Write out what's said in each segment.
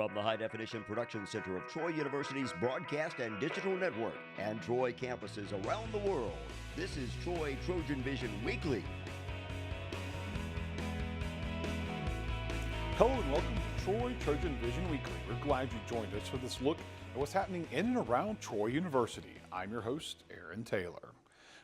From the High Definition Production Center of Troy University's Broadcast and Digital Network and Troy campuses around the world, this is Troy TrojanVision Weekly. Hello and welcome to Troy TrojanVision Weekly. We're glad you joined us for this look at what's happening in and around Troy University. I'm your host, Aaron Taylor.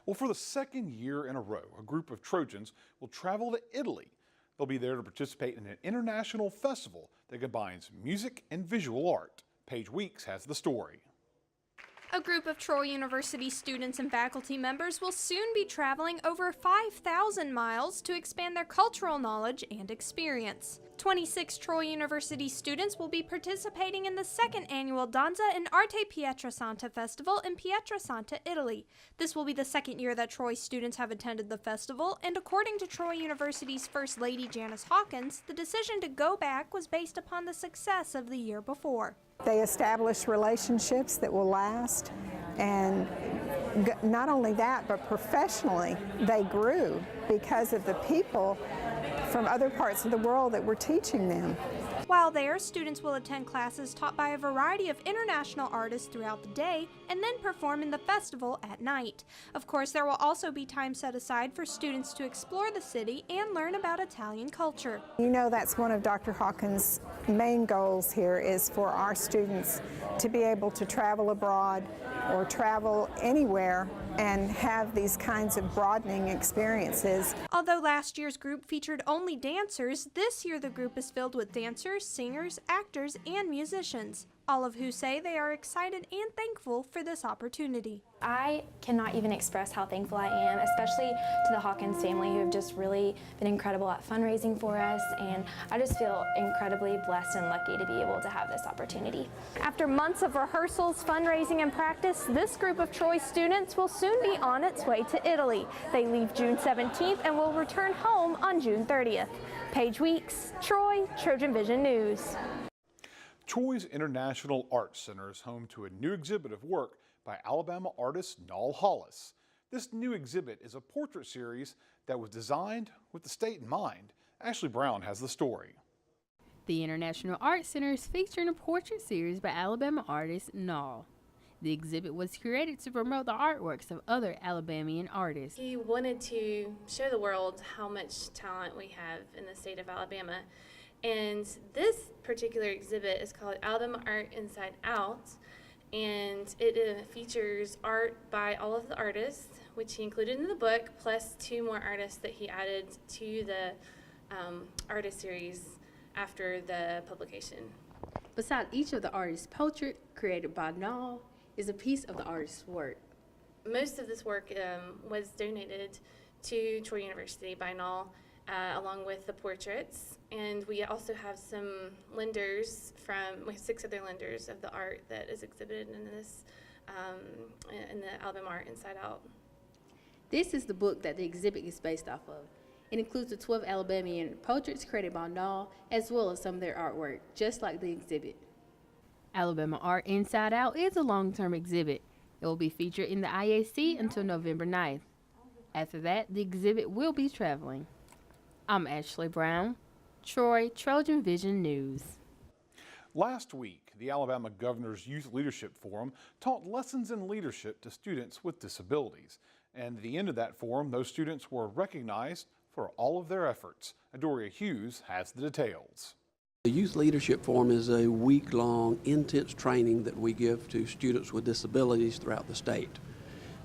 Well, for the second year in a row, a group of Trojans will travel to Italy. They'll be there to participate in an international festival that combines music and visual art. Paige Weeks has the story. A group of Troy University students and faculty members will soon be traveling over 5,000 miles to expand their cultural knowledge and experience. 26 Troy University students will be participating in the second annual Danza in Arte Pietrasanta Festival in Pietrasanta, Italy. This will be the second year that Troy students have attended the festival, and according to Troy University's First Lady Janice Hawkins, the decision to go back was based upon the success of the year before. They establish relationships that will last, and not only that, but professionally they grew because of the people from other parts of the world that were teaching them. While there, students will attend classes taught by a variety of international artists throughout the day and then perform in the festival at night. Of course, there will also be time set aside for students to explore the city and learn about Italian culture. You know, that's one of Dr. Hawkins' main goals here, is for our students to be able to travel abroad or travel anywhere and have these kinds of broadening experiences. Although last year's group featured only dancers, this year the group is filled with dancers, singers, actors, and musicians, all of who say they are excited and thankful for this opportunity. I cannot even express how thankful I am, especially to the Hawkins family, who have just really been incredible at fundraising for us, and I just feel incredibly blessed and lucky to be able to have this opportunity. After months of rehearsals, fundraising, and practice, this group of Troy students will soon be on its way to Italy. They leave June 17th and will return home on June 30th. Paige Weeks, Troy, TrojanVision News. Troy's International Arts Center is home to a new exhibit of work by Alabama artist Noel Hollis. This new exhibit is a portrait series that was designed with the state in mind. Ashley Brown has the story. The International Arts Center is featuring a portrait series by Alabama artist Noel. The exhibit was created to promote the artworks of other Alabamian artists. He wanted to show the world how much talent we have in the state of Alabama. And this particular exhibit is called Alabama Art Inside Out, and it features art by all of the artists, which he included in the book, plus 2 more artists that he added to the artist series after the publication. Beside each of the artist's portrait, created by Noel, is a piece of the artist's work. Most of this work was donated to Troy University by Noel, along with the portraits. And we also have some lenders we have 6 other lenders of the art that is exhibited in this, in the Alabama Art Inside Out. This is the book that the exhibit is based off of. It includes the 12 Alabamian portraits created by Noel, as well as some of their artwork, just like the exhibit. Alabama Art Inside Out is a long-term exhibit. It will be featured in the IAC until November 9th. After that, the exhibit will be traveling. I'm Ashley Brown, Troy TrojanVision News. Last week, the Alabama Governor's Youth Leadership Forum taught lessons in leadership to students with disabilities. And at the end of that forum, those students were recognized for all of their efforts. Adoria Hughes has the details. The Youth Leadership Forum is a week-long, intense training that we give to students with disabilities throughout the state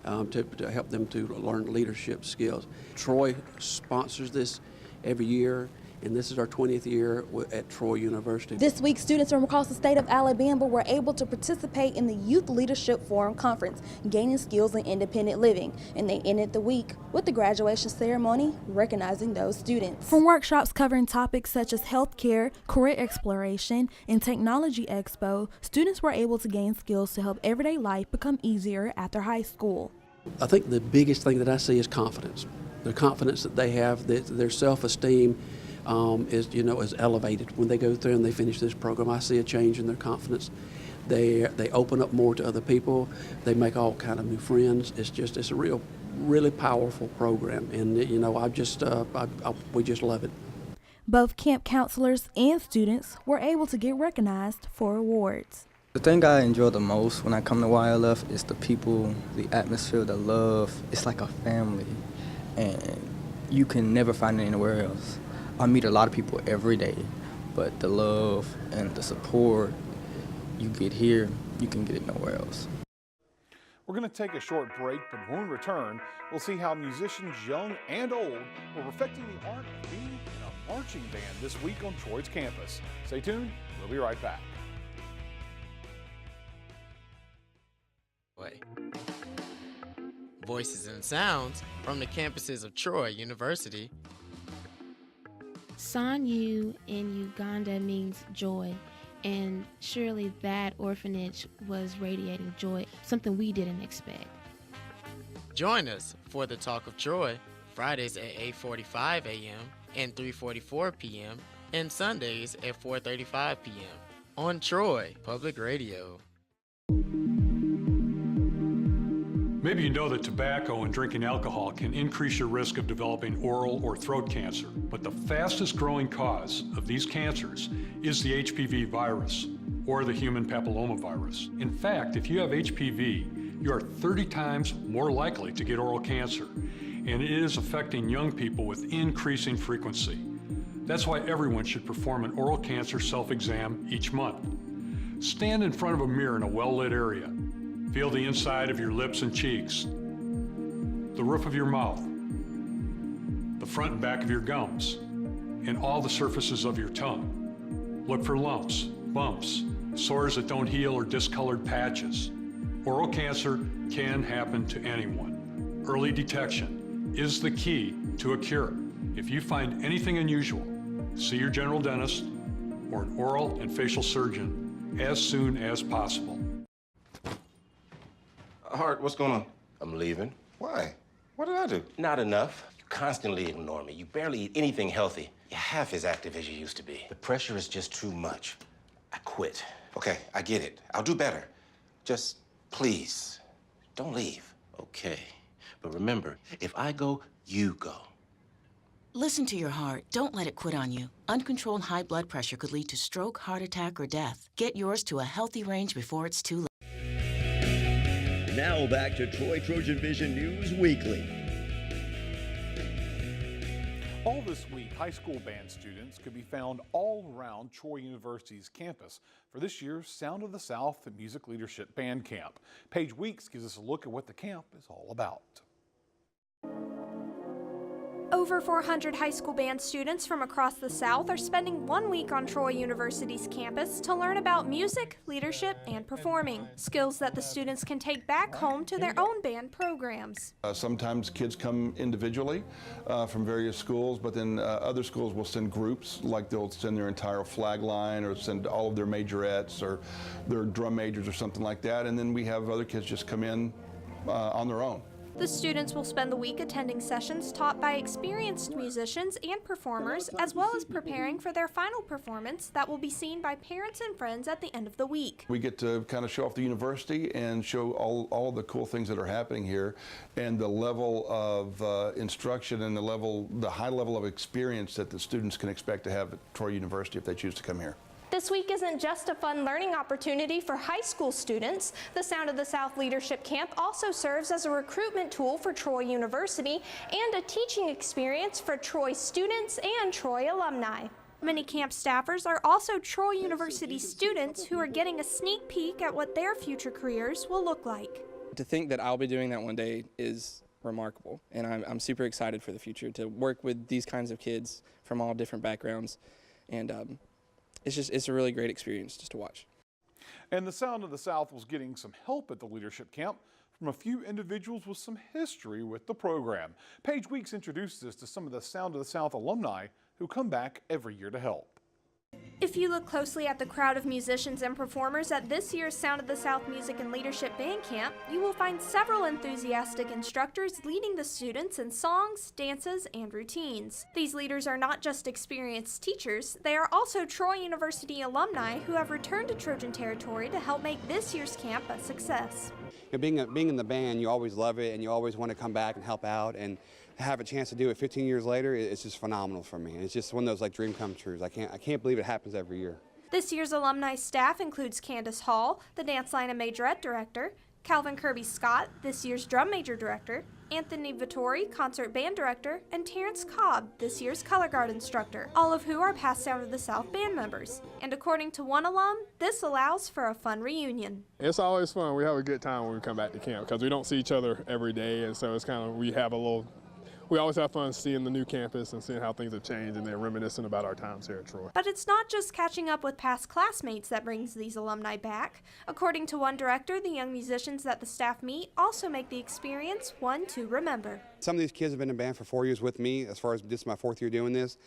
to help them to learn leadership skills. Troy sponsors this every year, and this is our 20th year at Troy University. This week, students from across the state of Alabama were able to participate in the Youth Leadership Forum Conference, gaining skills in independent living, and they ended the week with the graduation ceremony recognizing those students. From workshops covering topics such as healthcare, career exploration, and technology expo, students were able to gain skills to help everyday life become easier after high school. I think the biggest thing that I see is confidence. The confidence that they have, their self-esteem is elevated when they go through and they finish this program. I see a change in their confidence. They open up more to other people. They make all kind of new friends. It's a really powerful program, and we just love it. Both camp counselors and students were able to get recognized for awards. The thing I enjoy the most when I come to YLF is the people, the atmosphere, the love. It's like a family, and you can never find it anywhere else. I meet a lot of people every day, but the love and the support you get here, you can get it nowhere else. We're going to take a short break, but when we return, we'll see how musicians young and old were perfecting the art of being in a marching band this week on Troy's campus. Stay tuned, we'll be right back. Voices and sounds from the campuses of Troy University. Sanyu in Uganda means joy, and surely that orphanage was radiating joy, something we didn't expect. Join us for the Talk of Troy, Fridays at 8:45 a.m. and 3:44 p.m. and Sundays at 4:35 p.m. on Troy Public Radio. Maybe you know that tobacco and drinking alcohol can increase your risk of developing oral or throat cancer, but the fastest growing cause of these cancers is the HPV virus, or the human papillomavirus. In fact, if you have HPV, you are 30 times more likely to get oral cancer, and it is affecting young people with increasing frequency. That's why everyone should perform an oral cancer self-exam each month. Stand in front of a mirror in a well-lit area. Feel the inside of your lips and cheeks, the roof of your mouth, the front and back of your gums, and all the surfaces of your tongue. Look for lumps, bumps, sores that don't heal, or discolored patches. Oral cancer can happen to anyone. Early detection is the key to a cure. If you find anything unusual, see your general dentist or an oral and facial surgeon as soon as possible. Hart, what's going on? I'm leaving. Why? What did I do? Not enough. You constantly ignore me. You barely eat anything healthy. You're half as active as you used to be. The pressure is just too much. I quit. Okay, I get it. I'll do better. Just please, don't leave. Okay, but remember, if I go, you go. Listen to your heart. Don't let it quit on you. Uncontrolled high blood pressure could lead to stroke, heart attack, or death. Get yours to a healthy range before it's too late. Now back to Troy Trojan Vision News Weekly. All this week, high school band students could be found all around Troy University's campus for this year's Sound of the South Music Leadership Band Camp. Paige Weeks gives us a look at what the camp is all about. Over 400 high school band students from across the South are spending 1 week on Troy University's campus to learn about music, leadership, and performing, skills that the students can take back home to their own band programs. Sometimes kids come individually from various schools, but then other schools will send groups, like they'll send their entire flag line or send all of their majorettes or their drum majors or something like that, and then we have other kids just come in on their own. The students will spend the week attending sessions taught by experienced musicians and performers, as well as preparing for their final performance that will be seen by parents and friends at the end of the week. We get to kind of show off the university and show all the cool things that are happening here, and the level of instruction and the high level of experience that the students can expect to have at Troy University if they choose to come here. This week isn't just a fun learning opportunity for high school students. The Sound of the South Leadership Camp also serves as a recruitment tool for Troy University and a teaching experience for Troy students and Troy alumni. Many camp staffers are also Troy University students who are getting a sneak peek at what their future careers will look like. To think that I'll be doing that one day is remarkable, and I'm super excited for the future to work with these kinds of kids from all different backgrounds, and it's a really great experience just to watch. And the Sound of the South was getting some help at the leadership camp from a few individuals with some history with the program. Paige Weeks introduced us to some of the Sound of the South alumni who come back every year to help. If you look closely at the crowd of musicians and performers at this year's Sound of the South Music and Leadership Band Camp, you will find several enthusiastic instructors leading the students in songs, dances, and routines. These leaders are not just experienced teachers, they are also Troy University alumni who have returned to Trojan territory to help make this year's camp a success. Being in the band, you always love it and you always want to come back and help out, and have a chance to do it 15 years later, it's just phenomenal for me. It's just one of those like dream come trues. I can't believe it happens every year. This year's alumni staff includes Candace Hall, the Dance Line and Majorette Director, Calvin Kirby Scott, this year's Drum Major Director, Anthony Vittori, Concert Band Director, and Terrence Cobb, this year's Color Guard Instructor, all of who are past Sound of the South band members. And according to one alum, this allows for a fun reunion. It's always fun. We have a good time when we come back to camp because we don't see each other every day, and so it's kind of, we always have fun seeing the new campus and seeing how things have changed and then reminiscing about our times here at Troy. But it's not just catching up with past classmates that brings these alumni back. According to one director, the young musicians that the staff meet also make the experience one to remember. Some of these kids have been in band for 4 years with me, as far as this is my 4th year doing this,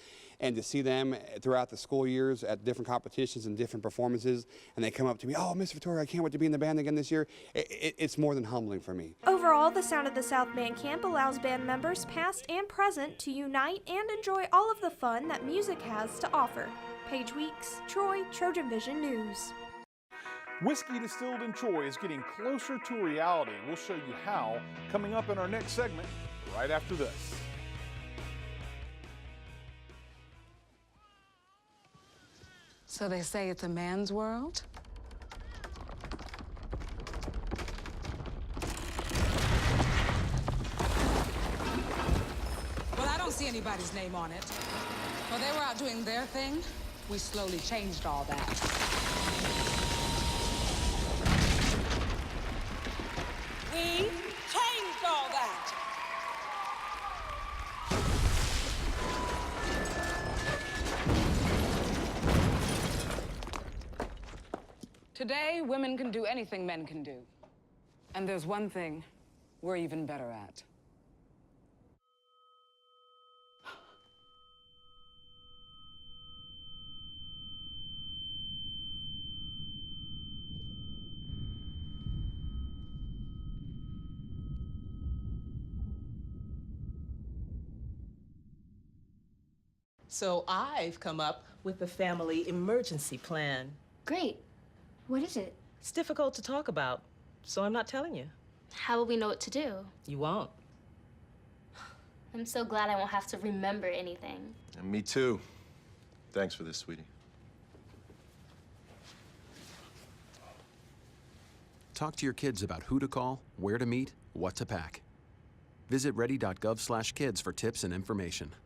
and to see them throughout the school years at different competitions and different performances, and they come up to me, oh, Miss Vittori, I can't wait to be in the band again this year. It's more than humbling for me. Overall, the Sound of the South Band Camp allows band members past and present to unite and enjoy all of the fun that music has to offer. Paige Weeks, Troy, Trojan Vision News. Whiskey distilled in Troy is getting closer to reality. We'll show you how coming up in our next segment right after this. So they say it's a man's world? Well, I don't see anybody's name on it. While they were out doing their thing, we slowly changed all that. We changed all that. Today, women can do anything men can do. And there's one thing we're even better at. So I've come up with a family emergency plan. Great. What is it? It's difficult to talk about, so I'm not telling you. How will we know what to do? You won't. I'm so glad I won't have to remember anything. And me too. Thanks for this, sweetie. Talk to your kids about who to call, where to meet, what to pack. Visit ready.gov/kids for tips and information.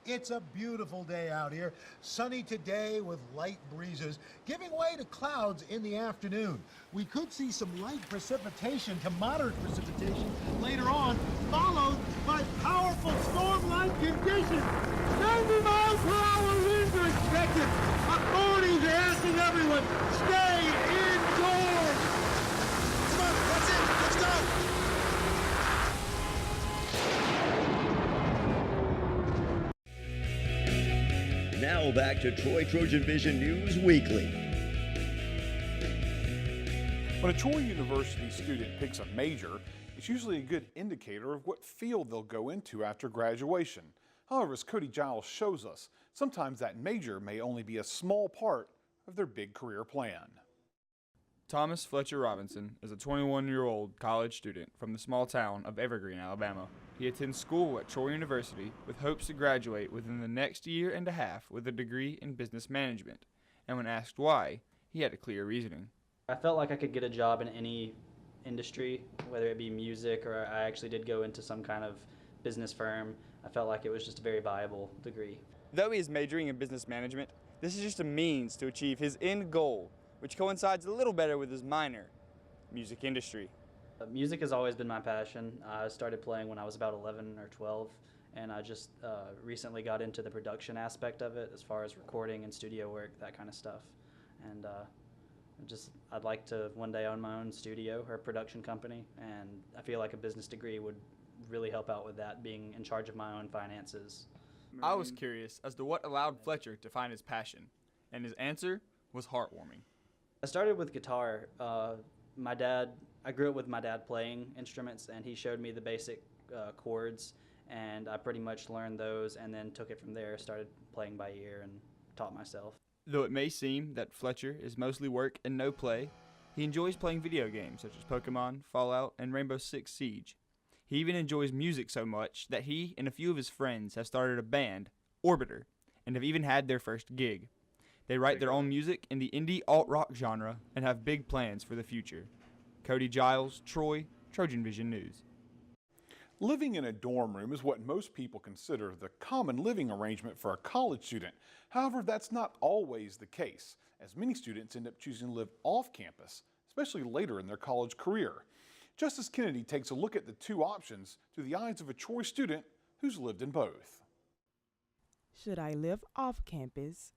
It's a beautiful day out here. Sunny today with light breezes, giving way to clouds in the afternoon. We could see some light precipitation to moderate precipitation later on, followed by powerful storm-like conditions. 90 miles per hour winds are expected. Authorities are asking everyone, stay indoors. Come on, that's it. Let's go. Now back to Troy Trojan Vision News Weekly. When a Troy University student picks a major, it's usually a good indicator of what field they'll go into after graduation. However, as Cody Giles shows us, sometimes that major may only be a small part of their big career plan. Thomas Fletcher Robinson is a 21-year-old college student from the small town of Evergreen, Alabama. He attends school at Troy University with hopes to graduate within the next year and a half with a degree in business management. And when asked why, he had a clear reasoning. I felt like I could get a job in any industry, whether it be music or I actually did go into some kind of business firm. I felt like it was just a very viable degree. Though he is majoring in business management, this is just a means to achieve his end goal, which coincides a little better with his minor, music industry. Music has always been my passion. I started playing when I was about 11 or 12, and I just recently got into the production aspect of it as far as recording and studio work, that kind of stuff. And I'd like to one day own my own studio or production company, and I feel like a business degree would really help out with that, being in charge of my own finances. I was curious as to what allowed Fletcher to find his passion, and his answer was heartwarming. I started with guitar. I grew up with my dad playing instruments, and he showed me the basic chords, and I pretty much learned those and then took it from there, started playing by ear and taught myself. Though it may seem that Fletcher is mostly work and no play, he enjoys playing video games such as Pokemon, Fallout, and Rainbow Six Siege. He He even enjoys music so much that he and a few of his friends have started a band, Orbiter, and have even had their first gig. They write their own music in the indie alt-rock genre and have big plans for the future. Cody Giles, Troy, TrojanVision News. Living in a dorm room is what most people consider the common living arrangement for a college student. However, that's not always the case, as many students end up choosing to live off campus, especially later in their college career. Justice Kennedy takes a look at the two options through the eyes of a Troy student who's lived in both. Should I live off campus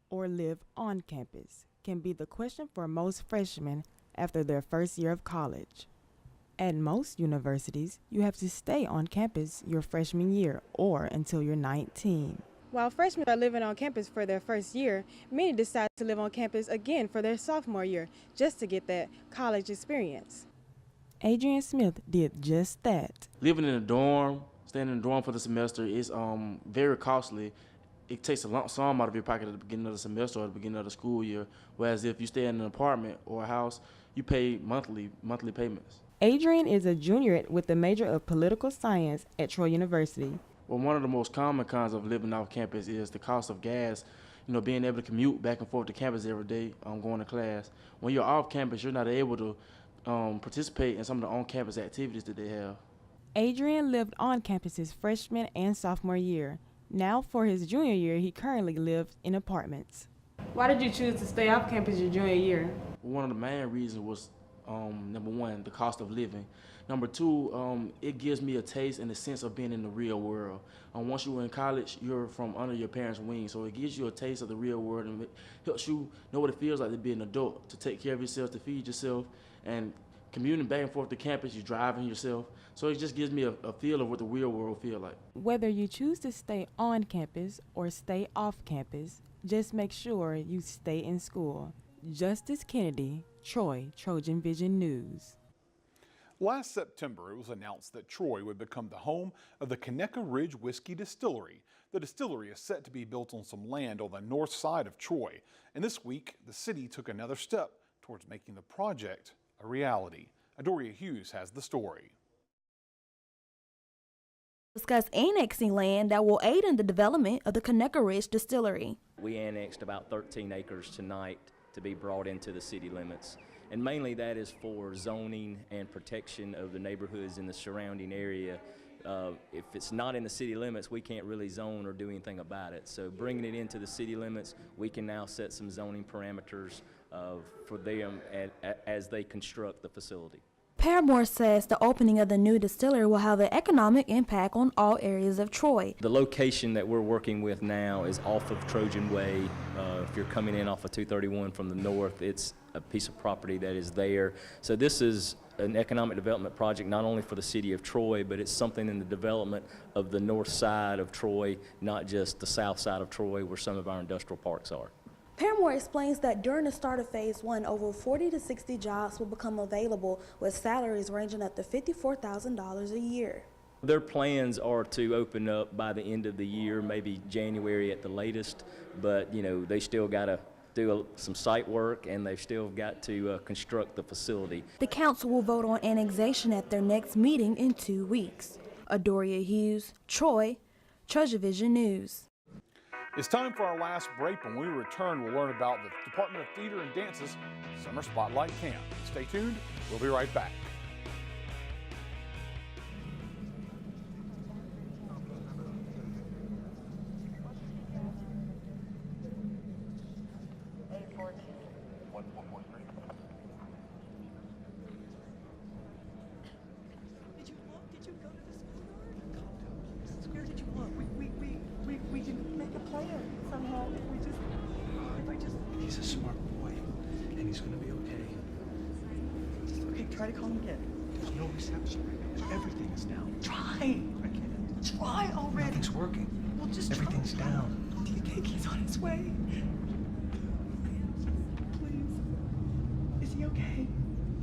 or live on campus can be the question for most freshmen after their first year of college. At most universities, you have to stay on campus your freshman year or until you're 19. While freshmen are living on campus for their first year, many decide to live on campus again for their sophomore year just to get that college experience. Adrian Smith did just that. Living in a dorm, staying in a dorm for the semester is very costly. It takes a lump sum out of your pocket at the beginning of the semester or at the beginning of the school year, whereas if you stay in an apartment or a house, you pay monthly payments. Adrian is a junior with the major of political science at Troy University. Well, one of the most common cons of living off campus is the cost of gas. You know, being able to commute back and forth to campus every day, going to class. When you're off campus, you're not able to participate in some of the on-campus activities that they have. Adrian lived on campus his freshman and sophomore year. Now for his junior year, he currently lives in apartments. Why did you choose to stay off campus your junior year? One of the main reasons was number one, the cost of living. Number two, it gives me a taste and a sense of being in the real world. Once you're in college, you're from under your parents' wings, so it gives you a taste of the real world and it helps you know what it feels like to be an adult, to take care of yourself, to feed yourself, and commuting back and forth to campus, you're driving yourself. So it just gives me a feel of what the real world feels like. Whether you choose to stay on campus or stay off campus, just make sure you stay in school. Justice Kennedy, Troy, TrojanVision News. Last September, it was announced that Troy would become the home of the Conecuh Ridge Whiskey Distillery. The distillery is set to be built on some land on the north side of Troy. And this week, the city took another step towards making the project a reality. Adoria Hughes has the story. Discuss annexing land that will aid in the development of the Conecuh Ridge Distillery. We annexed about 13 acres tonight to be brought into the city limits. And mainly that is for zoning and protection of the neighborhoods in the surrounding area. If it's not in the city limits, we can't really zone or do anything about it. So bringing it into the city limits, we can now set some zoning parameters for them as they construct the facility. Paramore says the opening of the new distillery will have an economic impact on all areas of Troy. The location that we're working with now is off of Trojan Way. If you're coming in off of 231 from the north, it's a piece of property that is there. So this is an economic development project not only for the city of Troy, but it's something in the development of the north side of Troy, not just the south side of Troy where some of our industrial parks are. Paramore explains that during the start of Phase 1, over 40 to 60 jobs will become available with salaries ranging up to $54,000 a year. Their plans are to open up by the end of the year, maybe January at the latest, but you know, they still got to do some site work and they've still got to construct the facility. The council will vote on annexation at their next meeting in 2 weeks. Adoria Hughes, Troy, TrojanVision News. It's time for our last break. When we return, we'll learn about the Department of Theater and Dance's Summer Spotlight Camp. Stay tuned. We'll be right back. He's a smart boy, and he's gonna be okay. Okay, try to call him again. There's no reception. Everything is down. Try. I can't. Try already. Nothing's working. Well, just everything's down. Do you think he's on his way? Please. Is he okay?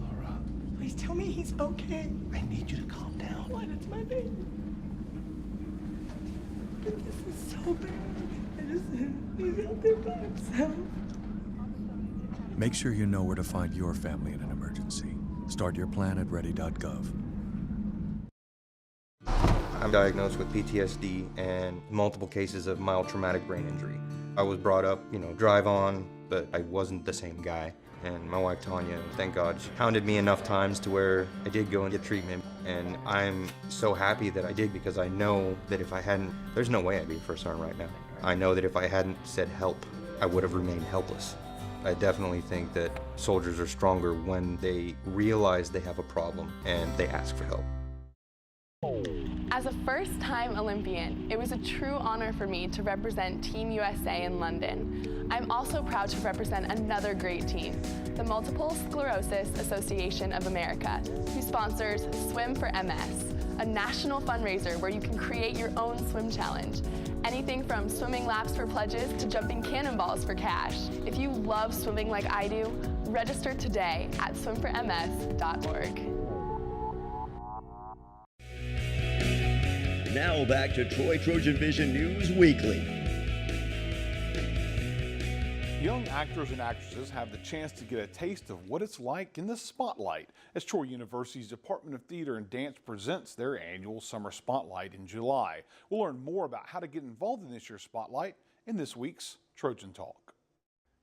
Laura. Please tell me he's okay. I need you to calm down. What? It's my baby. This is so bad. He's out there by himself. Make sure you know where to find your family in an emergency. Start your plan at ready.gov. I'm diagnosed with PTSD and multiple cases of mild traumatic brain injury. I was brought up, drive on, but I wasn't the same guy. And my wife Tanya, thank God, she hounded me enough times to where I did go and get treatment. And I'm so happy that I did, because I know that if I hadn't, there's no way I'd be a first sergeant right now. I know that if I hadn't said help, I would have remained helpless. I definitely think that soldiers are stronger when they realize they have a problem and they ask for help. As a first-time Olympian, it was a true honor for me to represent Team USA in London. I'm also proud to represent another great team, the Multiple Sclerosis Association of America, who sponsors Swim for MS, a national fundraiser where you can create your own swim challenge. Anything from swimming laps for pledges to jumping cannonballs for cash. If you love swimming like I do, register today at swimforms.org. Now back to TrojanVision News Weekly. Young actors and actresses have the chance to get a taste of what it's like in the spotlight as Troy University's Department of Theater and Dance presents their annual Summer Spotlight in July. We'll learn more about how to get involved in this year's Spotlight in this week's Trojan Talk.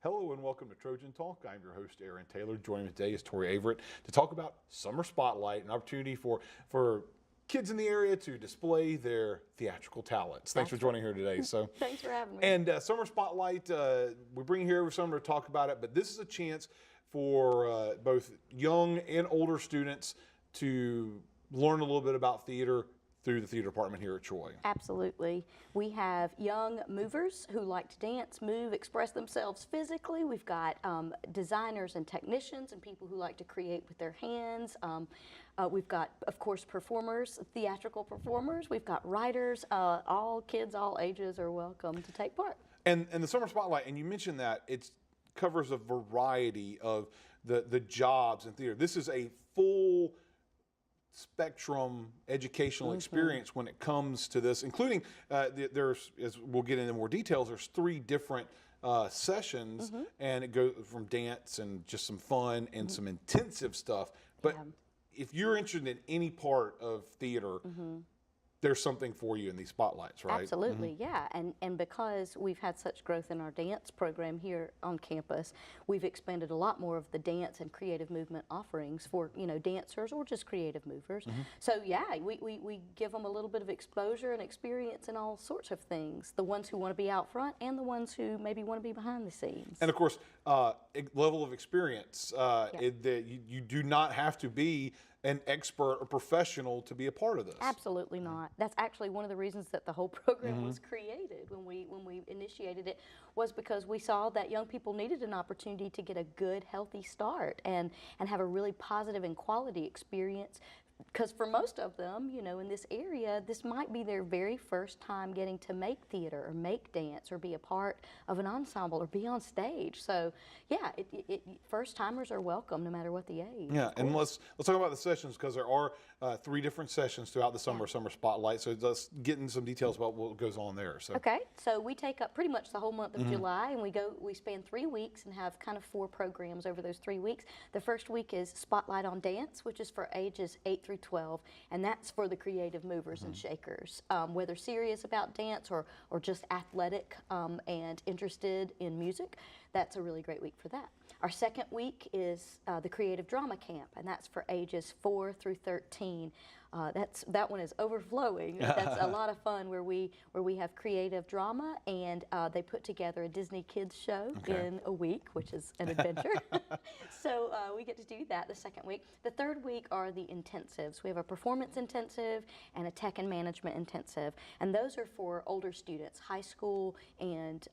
Hello and welcome to Trojan Talk. I'm your host, Aaron Taylor. Joining me today is Tori Averett to talk about Summer Spotlight, an opportunity for kids in the area to display their theatrical talents. Thanks for joining here today. So thanks for having me. And Summer Spotlight, we bring you here every summer to talk about it, but this is a chance for both young and older students to learn a little bit about theater through the theater department here at Troy. Absolutely. We have young movers who like to dance, move, express themselves physically. We've got designers and technicians and people who like to create with their hands. We've got, of course, performers, theatrical performers. We've got writers. All kids, all ages are welcome to take part. And the Summer Spotlight, and you mentioned that it covers a variety of the jobs in theater. This is a full spectrum educational experience when it comes to this, including there's, as we'll get into more details, there's 3 different sessions, and it goes from dance and just some fun and some intensive stuff. But if you're interested in any part of theater, there's something for you in these spotlights, right? Absolutely, yeah. And because we've had such growth in our dance program here on campus, we've expanded a lot more of the dance and creative movement offerings for, dancers or just creative movers. So yeah, we give them a little bit of exposure and experience in all sorts of things. The ones who want to be out front and the ones who maybe want to be behind the scenes. And of course, level of experience. You do not have to be an expert or professional to be a part of this. Absolutely not. That's actually one of the reasons that the whole program was created when we initiated it, was because we saw that young people needed an opportunity to get a good, healthy start and have a really positive and quality experience. Because for most of them, in this area, this might be their very first time getting to make theater or make dance or be a part of an ensemble or be on stage. So, yeah, first timers are welcome no matter what the age. Yeah, and let's talk about the sessions, because there are 3 different sessions throughout the Summer Spotlight. So let's get into some details about what goes on there. So. Okay, so we take up pretty much the whole month of July, and we span 3 weeks and have kind of 4 programs over those 3 weeks. The first week is Spotlight on Dance, which is for ages 8 through 12, and that's for the creative movers and shakers, whether serious about dance or just athletic and interested in music. That's a really great week for that. Our second week is the Creative Drama Camp, and that's for ages 4 through 13. That one is overflowing. That's a lot of fun, where we have creative drama, and they put together a Disney Kids show in a week, which is an adventure. So we get to do that the second week. The third week are the intensives. We have a performance intensive and a tech and management intensive, and those are for older students, high school and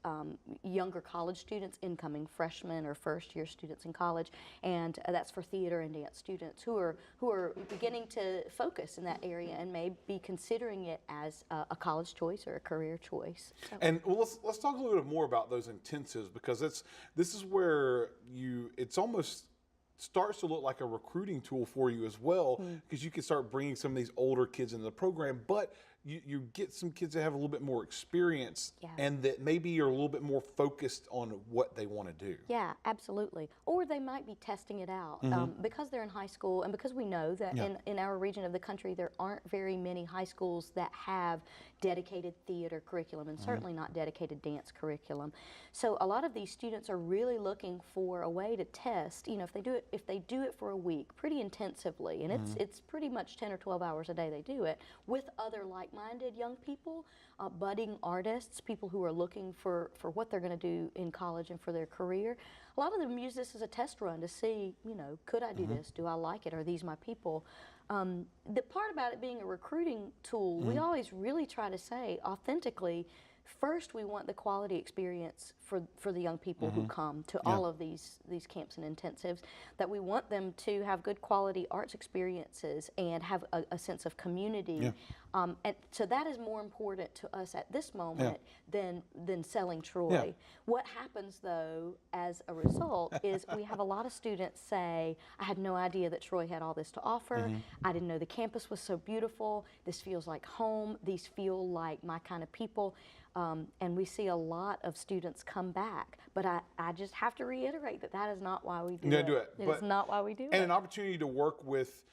younger college students, incoming freshmen or first-year students in college, and that's for theater and dance students who are beginning to focus in that area and may be considering it as a college choice or a career choice. So. And let's talk a little bit more about those intensives, because this is where it's almost starts to look like a recruiting tool for you as well, because you can start bringing some of these older kids into the program, but you get some kids that have a little bit more experience Yeah. and that maybe are a little bit more focused on what they want to do. Yeah, absolutely. Or they might be testing it out because they're in high school, and because we know that in our region of the country there aren't very many high schools that have dedicated theater curriculum, and certainly not dedicated dance curriculum. So a lot of these students are really looking for a way to test. You know, if they do it for a week pretty intensively, and it's pretty much 10 or 12 hours a day they do it with other like-minded young people, budding artists, people who are looking for what they're going to do in college and for their career. A lot of them use this as a test run to see, you know, could I do this? Do I like it? Are these my people? The part about it being a recruiting tool, we always really try to say authentically, first we want the quality experience for the young people who come to all of these camps and intensives, that we want them to have good quality arts experiences and have a sense of community. And so that is more important to us at this moment than selling Troy. What happens though as a result is we have a lot of students say, I had no idea that Troy had all this to offer. I didn't know the campus was so beautiful. This feels like home. These feel like my kind of people. And we see a lot of students come back. But I just have to reiterate that is not why we do it. It is not why we do it. And an opportunity to work with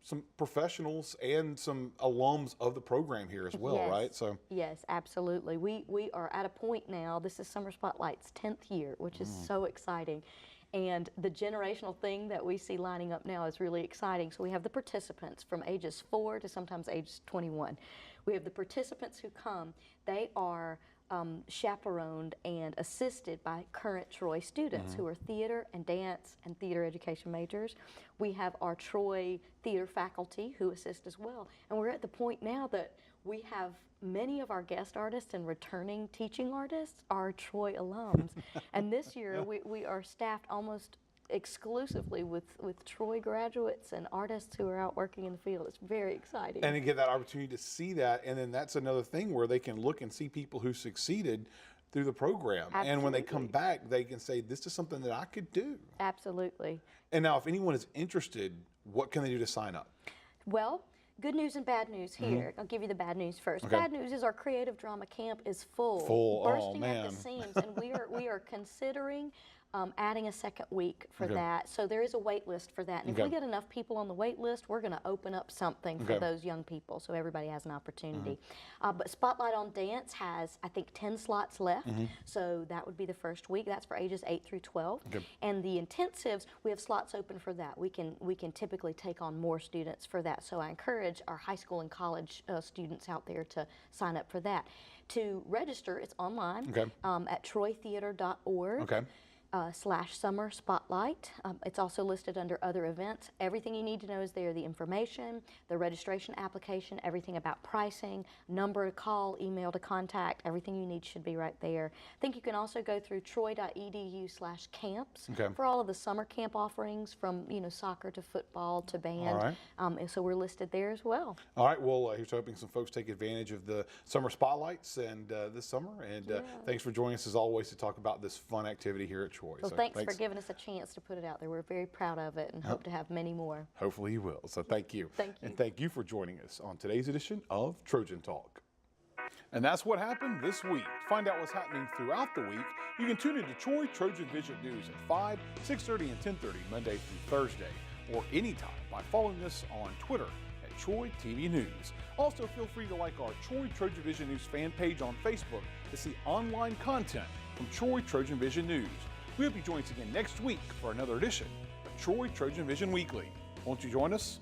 some professionals and some alums of the program here as well, right? So yes, absolutely. We are at a point now, this is Summer Spotlight's 10th year, which is so exciting. And the generational thing that we see lining up now is really exciting. So we have the participants from ages 4 to sometimes age 21. We have the participants who come. They are chaperoned and assisted by current Troy students who are theater and dance and theater education majors. We have our Troy theater faculty who assist as well. And we're at the point now that we have many of our guest artists and returning teaching artists are Troy alums. And this year we are staffed almost exclusively with Troy graduates and artists who are out working in the field. It's very exciting. And to get that opportunity to see that, and then that's another thing where they can look and see people who succeeded through the program. Absolutely. And when they come back, they can say, this is something that I could do. Absolutely. And now if anyone is interested, what can they do to sign up? Well, good news and bad news here. I'll give you the bad news first. Okay. Bad news is our creative drama camp is full. Bursting at the seams, and we are considering adding a second week for that. So there is a wait list for that. And if we get enough people on the wait list, we're going to open up something for those young people so everybody has an opportunity. But Spotlight on Dance has, I think, 10 slots left. So that would be the first week. That's for ages 8 through 12. And the intensives, we have slots open for that. We can typically take on more students for that. So I encourage our high school and college students out there to sign up for that. To register, it's online at troytheater.org. /Summer Spotlight. It's also listed under other events. Everything you need to know is there, the information, the registration application, everything about pricing, number to call, email to contact, everything you need should be right there. I think you can also go through troy.edu/camps for all of the summer camp offerings from, you know, soccer to football to band. And so we're listed there as well. All right, well, here's hoping some folks take advantage of the summer spotlights and this summer. And thanks for joining us as always to talk about this fun activity here at Troy. Well, so thanks for giving us a chance to put it out there. We're very proud of it and hope to have many more. Hopefully you will. So thank you. Thank you. And thank you for joining us on today's edition of Trojan Talk. And that's what happened this week. To find out what's happening throughout the week, you can tune into Troy Trojan Vision News at 5, 6:30, and 10:30 Monday through Thursday, or anytime by following us on Twitter at Troy TV News. Also, feel free to like our Troy Trojan Vision News fan page on Facebook to see online content from Troy Trojan Vision News. We'll be joining us again next week for another edition of Troy Trojan Vision Weekly. Won't you join us?